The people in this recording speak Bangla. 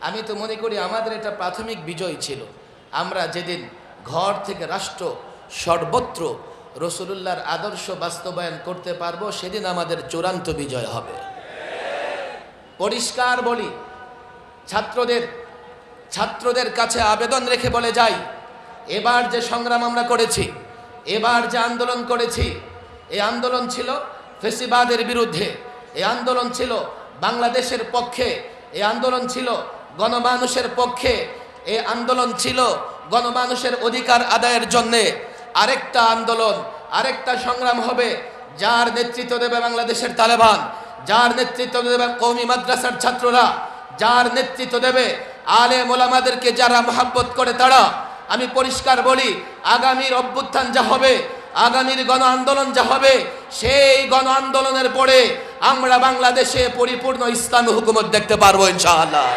আমি তো মনে করি আমাদের এটা প্রাথমিক বিজয় ছিল। আমরা যেদিন ঘর থেকে রাষ্ট্র সর্বত্র রসুলুল্লাহর আদর্শ বাস্তবায়ন করতে পারবো, সেদিন আমাদের চূড়ান্ত বিজয় হবে। পরিষ্কার বলি, ছাত্রদের কাছে আবেদন রেখে বলে যাই, এবার যে সংগ্রাম আমরা করেছি, এবার যে আন্দোলন করেছি, এই আন্দোলন ছিল ফেসিবাদের বিরুদ্ধে, এই আন্দোলন ছিল বাংলাদেশের পক্ষে, এই আন্দোলন ছিল গণমানুষের পক্ষে, এই আন্দোলন ছিল গণমানুষের অধিকার আদায়ের জন্যে। আরেকটা আন্দোলন, আরেকটা সংগ্রাম হবে, যার নেতৃত্ব দেবে বাংলাদেশের তালেবান, যার নেতৃত্ব দেবে কওমি মাদ্রাসার ছাত্ররা, যার নেতৃত্ব দেবে আলেম ওলামাদেরকে যারা মহব্বত করে তারা। আমি পরিষ্কার বলি, আগামীর অভ্যুত্থান যা হবে, আগামীর গণ আন্দোলন যা হবে, সেই গণ আন্দোলনের পরে আমরা বাংলাদেশে পরিপূর্ণ ইসলামী হুকুমত দেখতে পারবো ইনশাআল্লাহ।